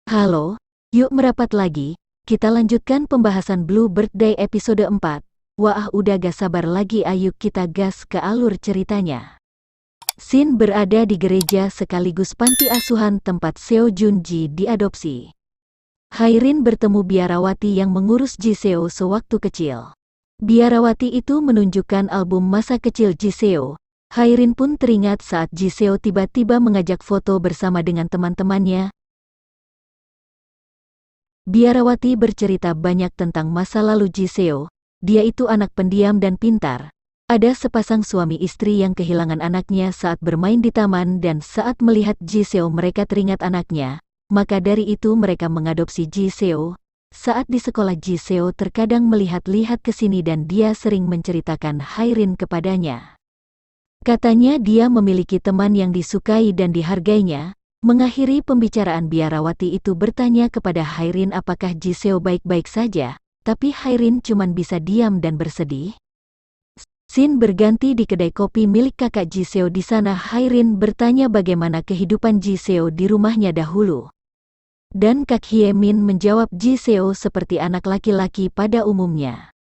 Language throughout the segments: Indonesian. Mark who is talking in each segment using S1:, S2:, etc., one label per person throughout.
S1: Halo, yuk merapat lagi, kita lanjutkan pembahasan Blue Birthday episode 4. Wah udah gak sabar lagi, ayo kita gas ke alur ceritanya. Shin berada di gereja sekaligus panti asuhan tempat Seo Junji diadopsi. Hairin bertemu biarawati yang mengurus Jiseo sewaktu kecil. Biarawati itu menunjukkan album masa kecil Jiseo. Hairin pun teringat saat Jiseo tiba-tiba mengajak foto bersama dengan teman-temannya. Biarawati bercerita banyak tentang masa lalu Jiseo. Dia itu anak pendiam dan pintar. Ada sepasang suami istri yang kehilangan anaknya saat bermain di taman, dan saat melihat Jiseo mereka teringat anaknya. Maka dari itu mereka mengadopsi Jiseo. Saat di sekolah Jiseo terkadang melihat-lihat ke sini dan dia sering menceritakan Hairin kepadanya. Katanya dia memiliki teman yang disukai dan dihargainya. Mengakhiri pembicaraan, biarawati itu bertanya kepada Hairin apakah Jiseo baik-baik saja, tapi Hairin cuman bisa diam dan bersedih. Shin berganti di kedai kopi milik kakak Jiseo. Di sana Hairin bertanya bagaimana kehidupan Jiseo di rumahnya dahulu. Dan Kak Hyemin menjawab Jiseo seperti anak laki-laki pada umumnya.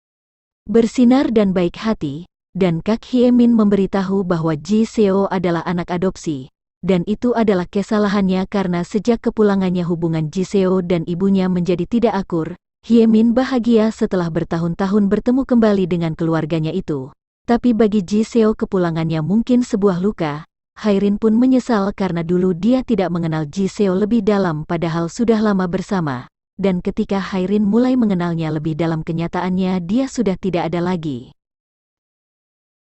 S1: Bersinar dan baik hati, dan Kak Hyemin memberitahu bahwa Jiseo adalah anak adopsi. Dan itu adalah kesalahannya karena sejak kepulangannya hubungan Jiseo dan ibunya menjadi tidak akur. Hyemin bahagia setelah bertahun-tahun bertemu kembali dengan keluarganya itu. Tapi bagi Jiseo kepulangannya mungkin sebuah luka. Hairin pun menyesal karena dulu dia tidak mengenal Jiseo lebih dalam padahal sudah lama bersama. Dan ketika Hairin mulai mengenalnya lebih dalam, kenyataannya dia sudah tidak ada lagi.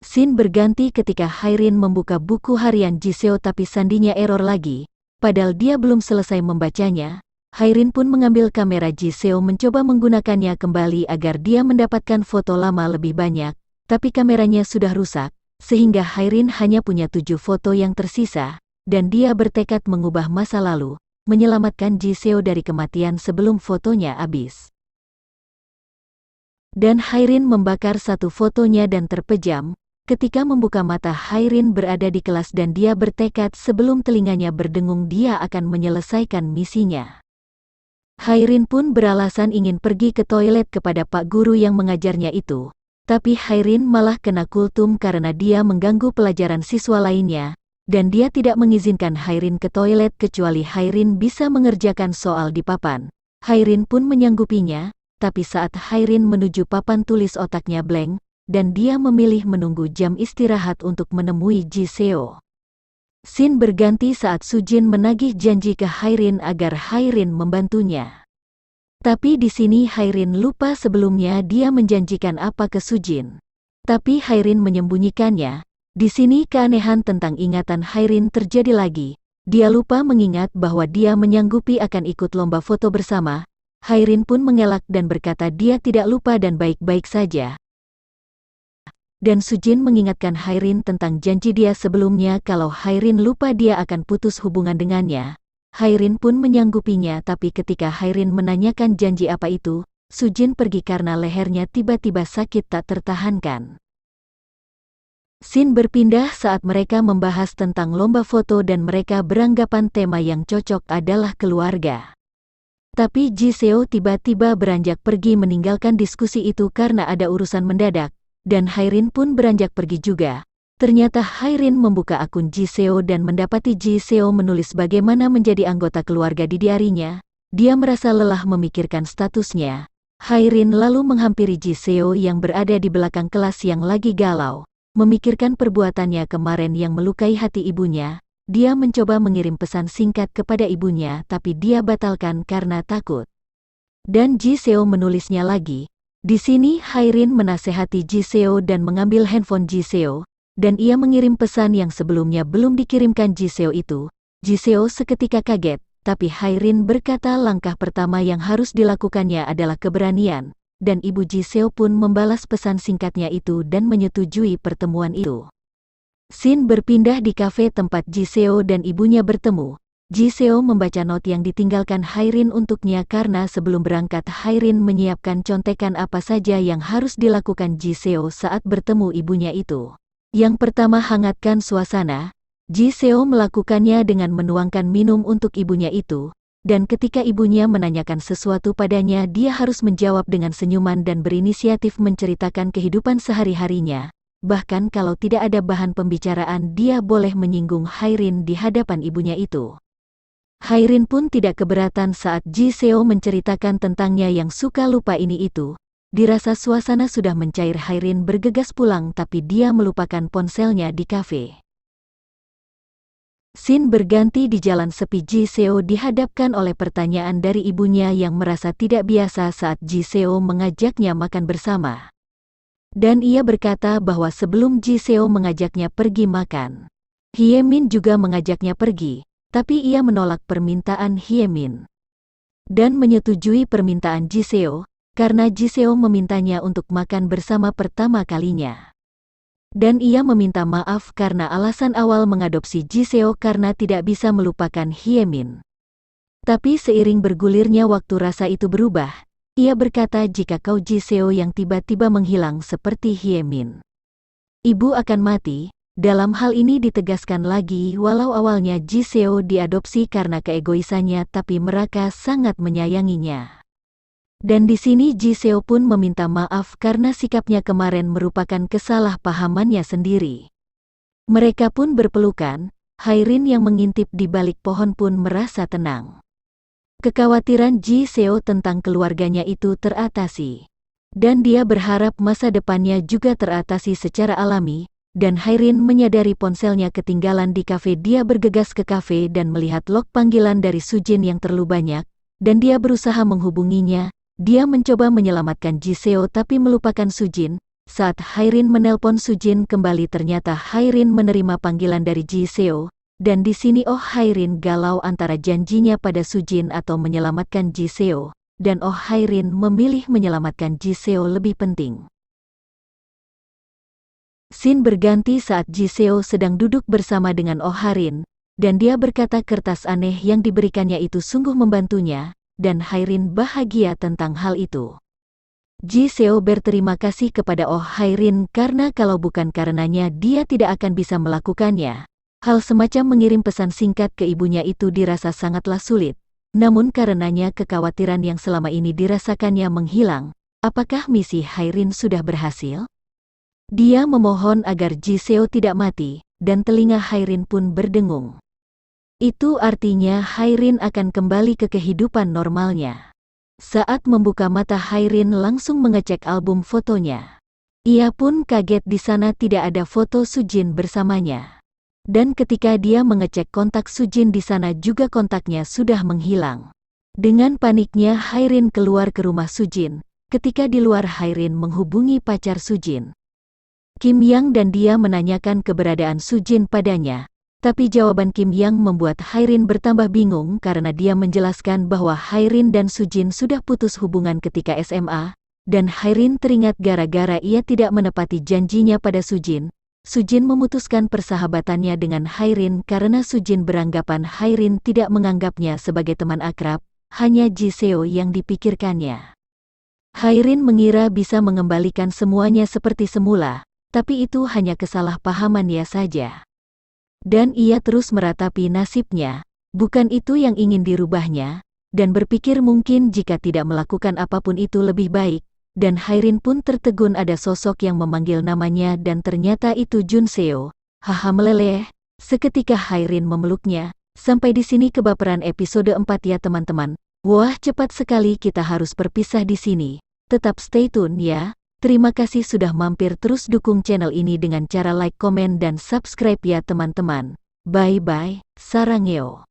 S1: Shin berganti ketika Hairin membuka buku harian Jiseo tapi sandinya error lagi. Padahal dia belum selesai membacanya. Hairin pun mengambil kamera Jiseo mencoba menggunakannya kembali agar dia mendapatkan foto lama lebih banyak. Tapi kameranya sudah rusak, sehingga Hairin hanya punya 7 foto yang tersisa. Dan dia bertekad mengubah masa lalu, menyelamatkan Jiseo dari kematian sebelum fotonya habis. Dan Hairin membakar satu fotonya dan terpejam. Ketika membuka mata, Hairin berada di kelas dan dia bertekad sebelum telinganya berdengung dia akan menyelesaikan misinya. Hairin pun beralasan ingin pergi ke toilet kepada pak guru yang mengajarnya itu. Tapi Hairin malah kena kultum karena dia mengganggu pelajaran siswa lainnya. Dan dia tidak mengizinkan Hairin ke toilet kecuali Hairin bisa mengerjakan soal di papan. Hairin pun menyanggupinya, tapi saat Hairin menuju papan tulis otaknya blank. Dan dia memilih menunggu jam istirahat untuk menemui Jiseo. Shin berganti saat Sujin menagih janji ke Hairin agar Hairin membantunya. Tapi di sini Hairin lupa sebelumnya dia menjanjikan apa ke Sujin. Tapi Hairin menyembunyikannya. Di sini keanehan tentang ingatan Hairin terjadi lagi. Dia lupa mengingat bahwa dia menyanggupi akan ikut lomba foto bersama. Hairin pun mengelak dan berkata dia tidak lupa dan baik-baik saja. Dan Sujin mengingatkan Hairin tentang janji dia sebelumnya kalau Hairin lupa dia akan putus hubungan dengannya. Hairin pun menyanggupinya, tapi ketika Hairin menanyakan janji apa itu, Sujin pergi karena lehernya tiba-tiba sakit tak tertahankan. Shin berpindah saat mereka membahas tentang lomba foto dan mereka beranggapan tema yang cocok adalah keluarga. Tapi Jiseo tiba-tiba beranjak pergi meninggalkan diskusi itu karena ada urusan mendadak. Dan Hairin pun beranjak pergi juga. Ternyata Hairin membuka akun Jiseo dan mendapati Jiseo menulis bagaimana menjadi anggota keluarga di diarinya. Dia merasa lelah memikirkan statusnya. Hairin lalu menghampiri Jiseo yang berada di belakang kelas yang lagi galau. Memikirkan perbuatannya kemarin yang melukai hati ibunya. Dia mencoba mengirim pesan singkat kepada ibunya tapi dia batalkan karena takut. Dan Jiseo menulisnya lagi. Di sini Hairin menasehati Jiseo dan mengambil handphone Jiseo, dan ia mengirim pesan yang sebelumnya belum dikirimkan Jiseo itu. Jiseo seketika kaget, tapi Hairin berkata langkah pertama yang harus dilakukannya adalah keberanian, dan ibu Jiseo pun membalas pesan singkatnya itu dan menyetujui pertemuan itu. Shin berpindah di kafe tempat Jiseo dan ibunya bertemu. Jiseo membaca not yang ditinggalkan Hairin untuknya karena sebelum berangkat Hairin menyiapkan contekan apa saja yang harus dilakukan Jiseo saat bertemu ibunya itu. Yang pertama, hangatkan suasana. Jiseo melakukannya dengan menuangkan minum untuk ibunya itu. dan ketika ibunya menanyakan sesuatu padanya dia harus menjawab dengan senyuman dan berinisiatif menceritakan kehidupan sehari-harinya. Bahkan kalau tidak ada bahan pembicaraan dia boleh menyinggung Hairin di hadapan ibunya itu. Hairin pun tidak keberatan saat Ji Seo menceritakan tentangnya yang suka lupa ini itu. Dirasa suasana sudah mencair, Hairin bergegas pulang tapi dia melupakan ponselnya di kafe. Scene berganti di jalan sepi. Ji Seo dihadapkan oleh pertanyaan dari ibunya yang merasa tidak biasa saat Ji Seo mengajaknya makan bersama. Dan ia berkata bahwa sebelum Ji Seo mengajaknya pergi makan, Hyemin juga mengajaknya pergi, tapi ia menolak permintaan Hyemin. Dan menyetujui permintaan Ji Seo, karena Ji Seo memintanya untuk makan bersama pertama kalinya. Dan ia meminta maaf karena alasan awal mengadopsi Ji Seo karena tidak bisa melupakan Hyemin. Tapi seiring bergulirnya waktu rasa itu berubah. Ia berkata jika kau Ji Seo yang tiba-tiba menghilang seperti Hyemin, ibu akan mati. Dalam hal ini ditegaskan lagi walau awalnya Ji Seo diadopsi karena keegoisannya tapi mereka sangat menyayanginya. Dan di sini Ji Seo pun meminta maaf karena sikapnya kemarin merupakan kesalahpahamannya sendiri. Mereka pun berpelukan. Hairin yang mengintip di balik pohon pun merasa tenang. Kekhawatiran Ji Seo tentang keluarganya itu teratasi. Dan dia berharap masa depannya juga teratasi secara alami. Dan Hairin menyadari ponselnya ketinggalan di kafe. Dia bergegas ke kafe dan melihat log panggilan dari Sujin yang terlalu banyak. Dan dia berusaha menghubunginya. Dia mencoba menyelamatkan Ji Seo tapi melupakan Sujin. Saat Hairin menelpon Sujin kembali ternyata Hairin menerima panggilan dari Ji Seo. Dan di sini Hairin galau antara janjinya pada Sujin atau menyelamatkan Ji Seo. Dan Hairin memilih menyelamatkan Ji Seo lebih penting. Scene berganti saat Ji Seo sedang duduk bersama dengan Hairin. Dan dia berkata kertas aneh yang diberikannya itu sungguh membantunya. Dan Hairin bahagia tentang hal itu. Ji Seo berterima kasih kepada Hairin karena kalau bukan karenanya dia tidak akan bisa melakukannya. Hal semacam mengirim pesan singkat ke ibunya itu dirasa sangatlah sulit. Namun karenanya kekhawatiran yang selama ini dirasakannya menghilang. Apakah misi Hairin sudah berhasil? Dia memohon agar Ji Seo tidak mati, dan telinga Hairin pun berdengung. Itu artinya Hairin akan kembali ke kehidupan normalnya. Saat membuka mata Hairin langsung mengecek album fotonya. Ia pun kaget di sana tidak ada foto Sujin bersamanya. Dan ketika dia mengecek kontak Sujin di sana juga kontaknya sudah menghilang. Dengan paniknya Hairin keluar ke rumah Sujin. Ketika di luar Hairin menghubungi pacar Sujin, Kim Yang, dan dia menanyakan keberadaan Sujin padanya. Tapi jawaban Kim Yang membuat Hairin bertambah bingung karena dia menjelaskan bahwa Hairin dan Sujin sudah putus hubungan ketika SMA, dan Hairin teringat gara-gara ia tidak menepati janjinya pada Sujin. Sujin memutuskan persahabatannya dengan Hairin karena Sujin beranggapan Hairin tidak menganggapnya sebagai teman akrab, hanya Ji Seo yang dipikirkannya. Hairin mengira bisa mengembalikan semuanya seperti semula, tapi itu hanya kesalahpahamannya saja. Dan ia terus meratapi nasibnya, bukan itu yang ingin dirubahnya, dan berpikir mungkin jika tidak melakukan apapun itu lebih baik, dan Hairin pun tertegun ada sosok yang memanggil namanya dan ternyata itu Jun Seo. Haha, meleleh, seketika Hairin memeluknya. Sampai di sini kebaperan episode 4 ya teman-teman. Wah, cepat sekali kita harus berpisah di sini. Tetap stay tune ya. Terima kasih sudah mampir, terus dukung channel ini dengan cara like, komen, dan subscribe ya teman-teman. Bye-bye, sarangeo.